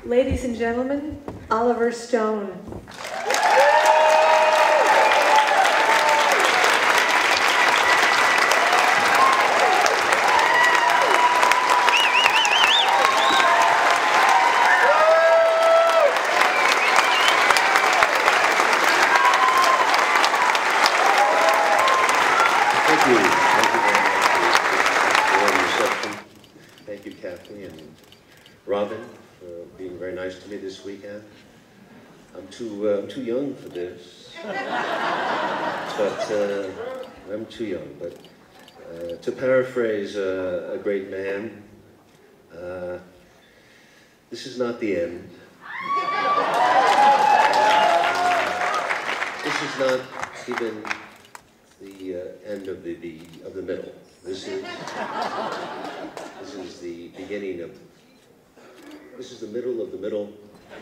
Ladies and gentlemen, Oliver Stone. Thank you, Kathy and Robin, for being very nice to me this weekend. I'm too young for this, but I'm too young. But to paraphrase a great man, this is not the end. This is not even the end of the middle. This is the beginning of. This is the middle of the middle,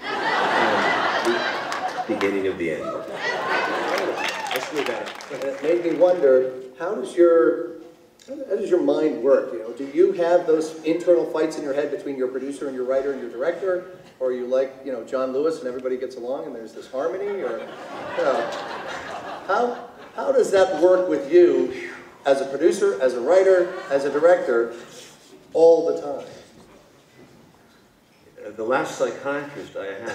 and the beginning of the end. Let's do that. It made me wonder, how does your mind work? You know, do you have those internal fights in your head between your producer and your writer and your director, or are you like, you know, John Lewis and everybody gets along and there's this harmony, or you know, how does that work with you as a producer, as a writer, as a director, all the time? The last psychiatrist I had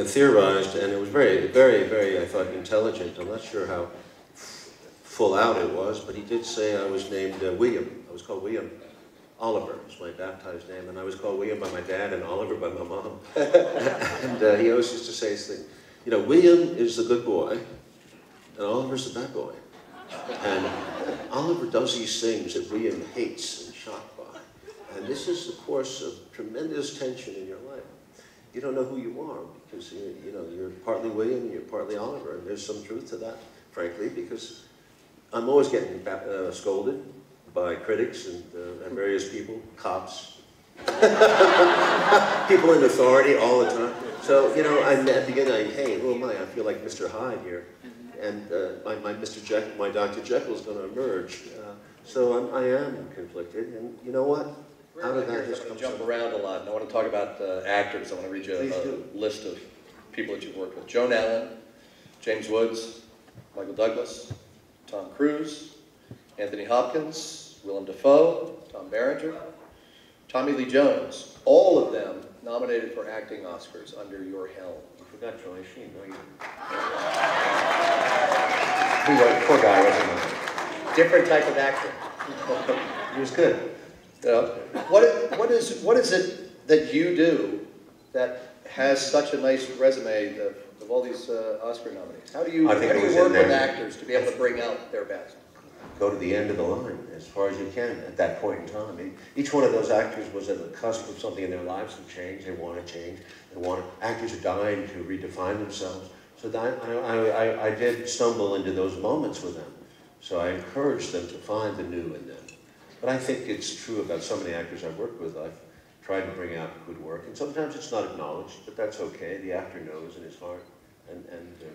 theorized, and it was very, very, very, I thought, intelligent. I'm not sure how full out it was, but he did say I was named William. I was called William. Oliver was my baptized name, and I was called William by my dad and Oliver by my mom. And he always used to say this thing, you know, William is the good boy, and Oliver's the bad boy. And Oliver does these things that William hates and shocked by. And this is the course of tremendous tension in your life. You don't know who you are because you know, you're partly William, you're partly Oliver, and there's some truth to that, frankly, because I'm always getting scolded by critics and various people, cops, people in authority all the time. So, you know, I begin, hey, who am I? I feel like Mr. Hyde here. And my Dr. Jekyll is going to emerge. So I am conflicted, and you know what? Out of that, I'm going to jump around a lot, and I want to talk about actors. I want to read you a list of people that you've worked with. Joan Allen, James Woods, Michael Douglas, Tom Cruise, Anthony Hopkins, Willem Dafoe, Tom Berenger, Tommy Lee Jones, all of them nominated for acting Oscars under your helm. I forgot Charlie Sheen. No, you poor guy, wasn't he? Different type of actor. He was good. What is it that you do that has such a nice resume of all these Oscar nominees? How do you work with actors to be able to bring out their best? Go to the end of the line as far as you can at that point in time. Each one of those actors was at the cusp of something in their lives to change. They want to change. Actors are dying to redefine themselves. So I did stumble into those moments with them. So I encouraged them to find the new in them. But I think it's true about so many actors I've worked with. I've tried to bring out good work, and sometimes it's not acknowledged, but that's okay. The actor knows in his heart and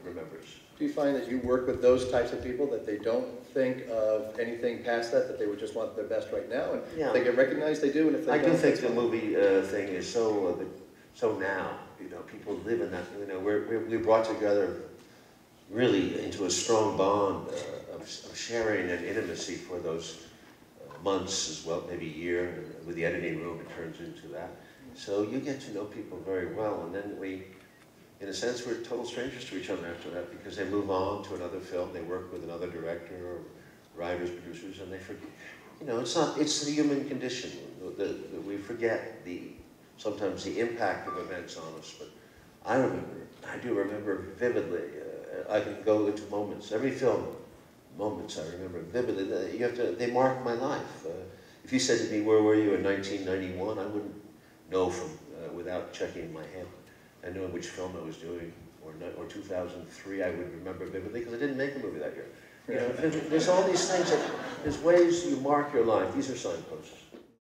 remembers. Do you find that you work with those types of people, that they don't think of anything past that they would just want their best right now, and if they get recognized, they do, and if they don't, I do think the movie thing is so now. You know, people live in that. You know, we brought together really into a strong bond of sharing and intimacy for those months as well, maybe a year. With the editing room, it turns into that. So you get to know people very well, and then in a sense, we're total strangers to each other after that, because they move on to another film, they work with another director or writers, producers, and they forget. You know, it's the human condition. We forget sometimes the impact of events on us. But I do remember vividly. I can go into moments. Every film, moments I remember vividly. They mark my life. If you said to me, "Where were you in 1991?" I wouldn't know without checking my head. I know which film I was doing, or 2003, I would remember vividly, because I didn't make a movie that year. You know, there's all these things, there's ways you mark your life. These are signposts.